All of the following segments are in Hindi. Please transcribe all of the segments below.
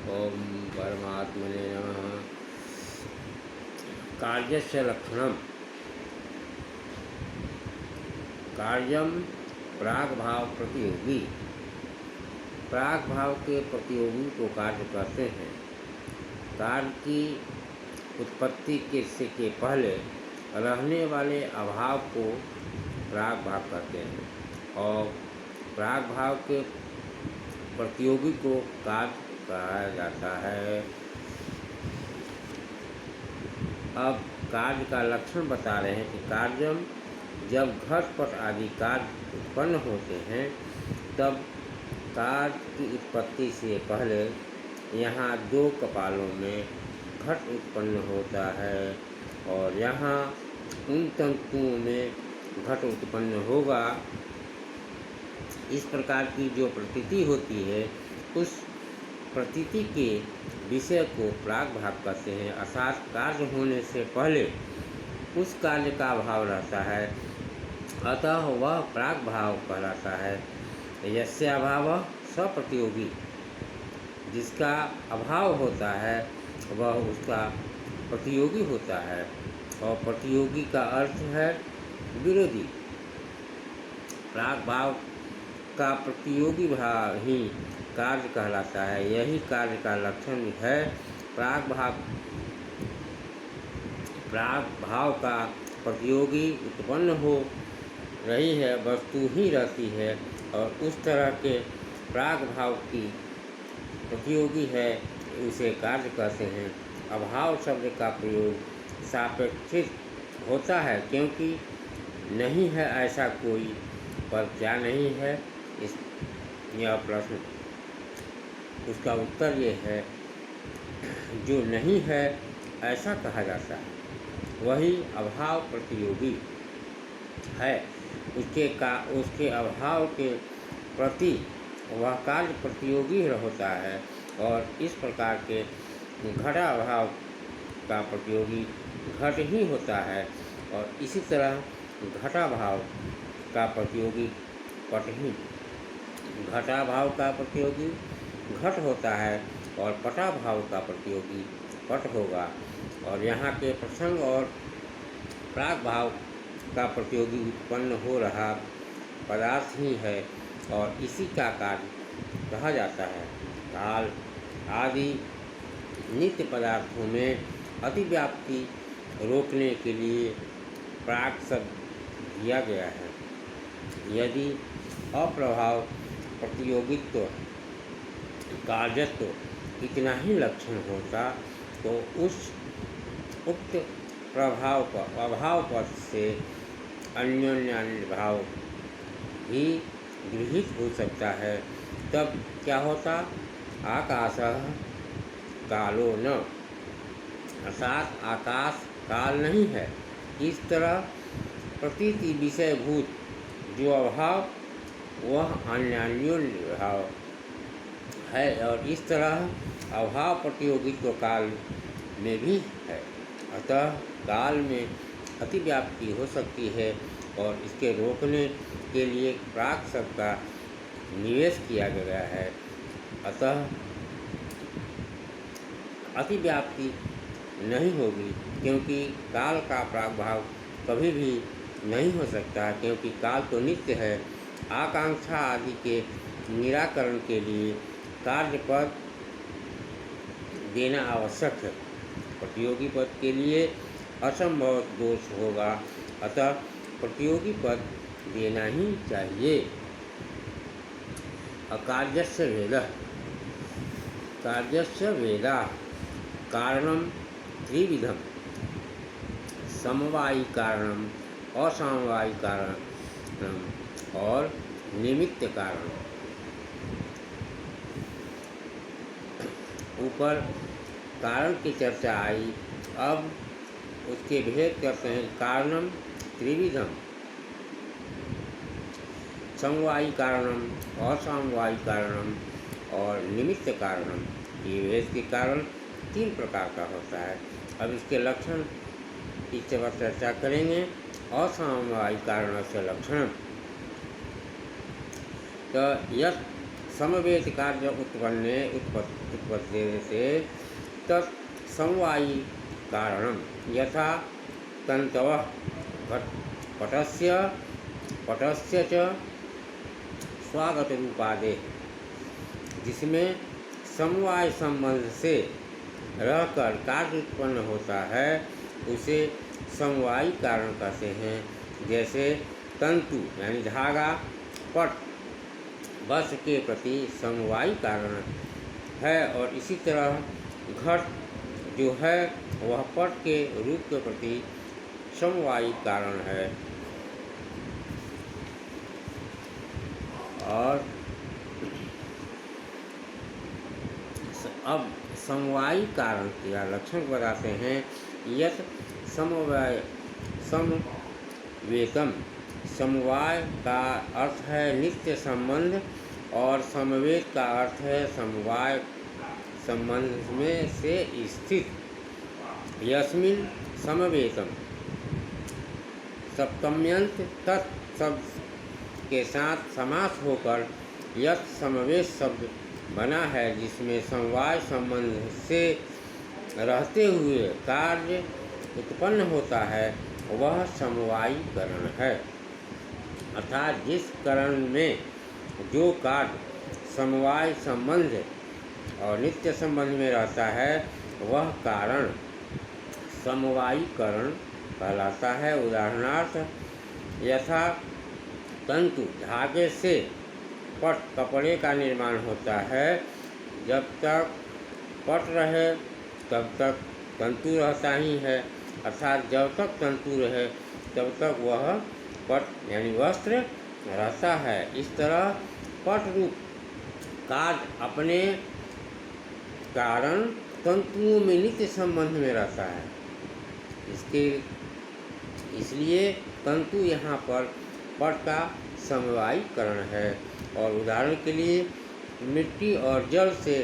ओम परमात्मने नमः। कार्यस्य लक्षणम। कार्यम प्राग भाव प्रतियोगी। प्राग भाव के प्रतियोगी को कार्य कहते हैं। कार्य की उत्पत्ति के पहले रहने वाले अभाव को प्राग भाव कहते हैं और प्राग भाव के प्रतियोगी को कार्य कहा जाता है। अब कार्य का लक्षण बता रहे हैं कि कार्यम, जब घटपट आदि कार्य उत्पन्न होते हैं तब कार्य की उत्पत्ति से पहले यहाँ दो कपालों में घट उत्पन्न होता है और यहाँ उन तंतुओं में घट उत्पन्न होगा। इस प्रकार की जो प्रतीति होती है उस प्रतीति के विषय को प्राग भाव कहते हैं, अर्थात कार्य होने से पहले उस कार्य का अभाव रहता है, अतः वह प्राग भाव कहलाता है। यस्य अभाव स प्रतियोगी, जिसका अभाव होता है वह उसका प्रतियोगी होता है और प्रतियोगी का अर्थ है विरोधी। प्राग भाव का प्रतियोगी भाव ही कार्य कहलाता है, यही कार्य का लक्षण है। प्राग भाव का प्रतियोगी उत्पन्न हो रही है वस्तु ही रहती है और उस तरह के प्राग भाव की प्रतियोगी है, उसे कार्य कहते हैं। अभाव शब्द का प्रयोग सापेक्षिक होता है, क्योंकि नहीं है ऐसा कोई, पर क्या नहीं है, यह प्रश्न उसका उत्तर ये है, जो नहीं है ऐसा कहा जाता है वही अभाव प्रतियोगी है। उसके अभाव के प्रति वह कार्य प्रतियोगी होता है और इस प्रकार के घटा अभाव का प्रतियोगी घट ही होता है और इसी तरह घटाभाव का प्रतियोगी पट ही। घटाभाव का प्रतियोगी घट होता है और पटाभाव का प्रतियोगी पट होगा और यहाँ के प्रसंग और प्राग भाव का प्रतियोगी उत्पन्न हो रहा पदार्थ ही है और इसी का कार्य कहा जाता है। काल आदि नित्य पदार्थों में अतिव्याप्ति रोकने के लिए प्राग शब्द दिया गया है। यदि अप्रभाव प्रतियोगित्व कार्यत्व इतना ही लक्षण होता तो उस उक्त अभाव पद से अन्योन्य भाव भी गृहीत हो सकता है। तब क्या होता? आकाश कालो न, अर्थात आकाश काल नहीं है। इस तरह प्रतीति विषयभूत जो अभाव वह अन्योन्य भाव है और इस तरह अभाव प्रतियोगित्व काल में भी है। अतः काल में अतिव्याप्ति हो सकती है और इसके रोकने के लिए प्राग शब्द का निवेश किया गया है। अतः अतिव्याप्ति नहीं होगी, क्योंकि काल का प्राग भाव कभी भी नहीं हो सकता, क्योंकि काल तो नित्य है। आकांक्षा आदि के निराकरण के लिए कार्य पद देना आवश्यक है। प्रतियोगी पद के लिए असंभव दोष होगा, अतः प्रतियोगी पद देना ही चाहिए। अकार्यस्य भेदः। कार्यस्य भेदः कारणम त्रिविधम, समवायी कारणम, असमवायी कारणम और निमित्त कारण। ऊपर कारण की चर्चा आई, अब उसके भेद करते हैं। कारणम त्रिविधम, समवायी कारणम, असमवायी कारणम और निमित्त कारणम। ये भेद के कारण तीन प्रकार का होता है। अब इसके लक्षण इस पर चर्चा करेंगे। असमवायी कारण से लक्षण तो यत् समवेत कार्य उत्पत्ति से तत्समवायी कारणम यथा तंतवः पटस्य च स्वागत रूपादे, जिसमें समवाय संबंध से रहकर कार्य उत्पन्न होता है उसे समवायी कारण कहते हैं। जैसे तंतु यानी धागा पट वस्त्र के प्रति समवायी कारण है, और इसी तरह घट जो है वह पट के रूप के प्रति समवायी कारण है। और अब समवायी कारण का लक्षण बताते हैं। यत समवेतम, समवाय का अर्थ है नित्य संबंध, और समवेत का अर्थ है समवाय संबंध में से स्थित। यस्मिन् समवेतम सप्तम्यंत तत् शब्द के साथ समास होकर यत समवेत शब्द बना है, जिसमें समवाय संबंध से रहते हुए कार्य उत्पन्न होता है वह समवायी करण है। अर्थात जिस करण में जो कार्य समवाय संबंध और नित्य संबंध में रहता है वह कारण समवायी करण कहलाता है। उदाहरणार्थ यथा तंतु धागे से पट कपड़े का निर्माण होता है। जब तक पट रहे तब तक तंतु रहता ही है, अर्थात जब तक तंतु रहे तब तक वह पट यानी वस्त्र रहता है। इस तरह पट रूप कार्य अपने कारण तंतुओं में नित्य संबंध में रहता है। इसलिए तंतु यहाँ पर पट का समवायी करण है। और उदाहरण के लिए मिट्टी और जल से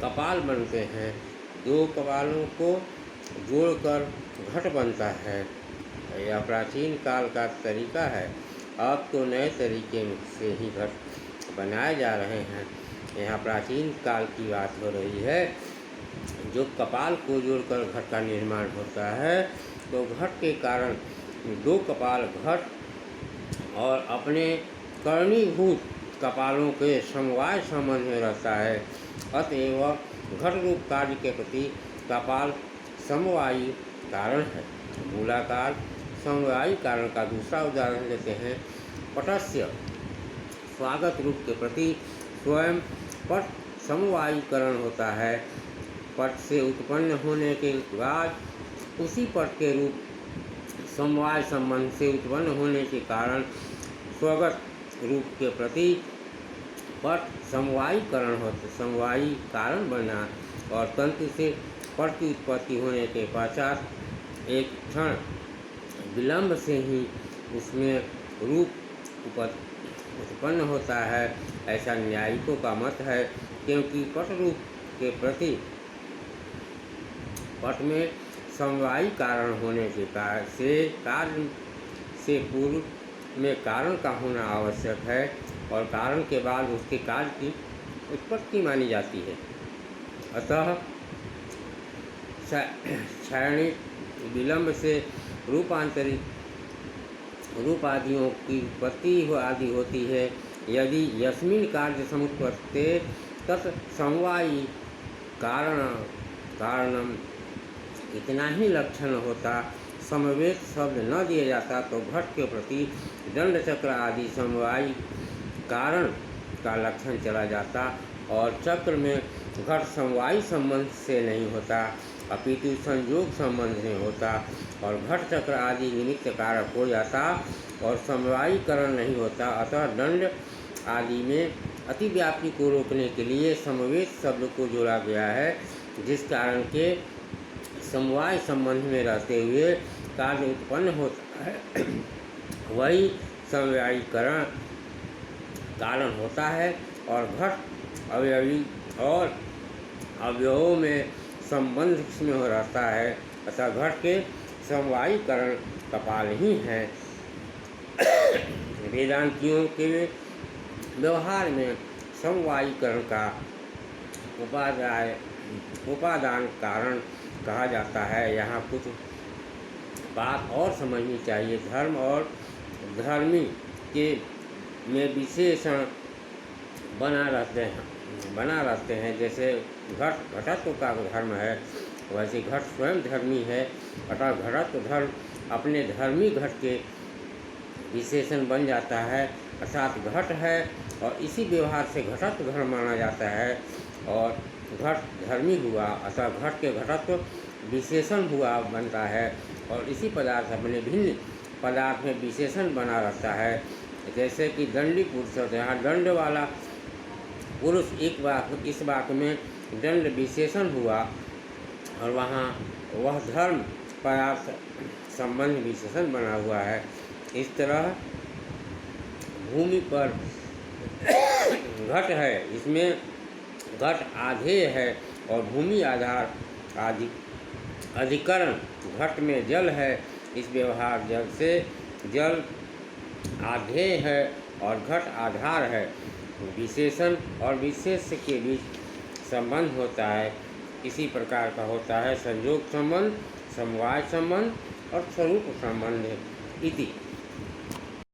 कपाल बनते हैं, दो कपालों को जोड़कर घट बनता है। यह प्राचीन काल का तरीका है। अब तो नए तरीके से ही घट बनाए जा रहे हैं। यहाँ प्राचीन काल की बात हो रही है। जो कपाल को जोड़कर घट का निर्माण होता है, तो घट के कारण दो कपाल घट और अपने करणीभूत कपालों के समवाय संबंध में रहता है। अतएव घट रूप कार्य के प्रति कपाल समवायी कारण है। मूलाकार समवायी कारण का दूसरा उदाहरण लेते हैं। पटस्य स्वागत रूप के प्रति स्वयं पट समवायी करण होता है। पट से उत्पन्न होने के बाद उसी पट के रूप समवाय संबंध से उत्पन्न होने के कारण स्वगत रूप के प्रति पट समवायी कारण बना, और तंतु से पट की उत्पत्ति होने के पश्चात एक क्षण विलंब से ही उसमें रूप उत्पन्न होता है। ऐसा न्यायिकों का मत है, क्योंकि पट रूप के प्रति पट में समवायी कारण होने के कार्य से पूर्व में कारण का होना आवश्यक है, और कारण के बाद उसके कार्य की उत्पत्ति मानी जाती है। अतः क्षणिक विलंब से रूप आदियों की उत्पत्ति आदि होती है। यदि यस्मिन् कार्य समुत्पत्ते तत् समवायी कारणम इतना ही लक्षण होता, समवेत शब्द न दिया जाता, तो घट के प्रति दंड चक्र आदि समवायी कारण का लक्षण चला जाता, और चक्र में घट समवायी संबंध से नहीं होता अपितु संयोग संबंध से होता, और घट चक्र आदि निमित्त कारक हो जाता और समवायीकरण नहीं होता। अतः दंड आदि में अतिव्याप्ति को रोकने के लिए समवेत शब्द को जोड़ा गया है, जिस कारण के समवाय संबंध में रहते हुए कार्य उत्पन्न होता है वही समवायीकरण कारण होता है, और घट अवयवों में संबंध इसमें हो रहता है। अतः घट के समवायीकरण कपाल ही हैं। वेदांतियों के व्यवहार में समवायीकरण का उपादान कारण कहा जाता है। यहाँ कुछ बात और समझनी चाहिए। धर्म और धर्मी के में विशेषण बना रहते हैं। जैसे घटत्व का धर्म है, वैसे घट स्वयं धर्मी है, अतः घटत्व धर्म अपने धर्मी घट के विशेषण बन जाता है, अर्थात घट है और इसी व्यवहार से घटत्व धर्म माना जाता है और घट धर्मी हुआ, अतः घट के घटत्व विशेषण हुआ बनता है और इसी पदार्थ अपने भिन्न पदार्थ में विशेषण बना रहता है। जैसे कि दंडी पुरुष होते हैं, यहाँ दंड वाला पुरुष इस वाक्य में दंड विशेषण हुआ और वहाँ वह धर्म पदार्थ संबंध विशेषण बना हुआ है। इस तरह भूमि पर घट है, इसमें घट आधेय है और भूमि आधार अधिकरण। घट में जल है, इस व्यवहार जल से जल आधेय है और घट आधार है। विशेषण और विशेष के बीच संबंध होता है, इसी प्रकार का होता है संयोग संबंध, समवाय संबंध और स्वरूप संबंध इति।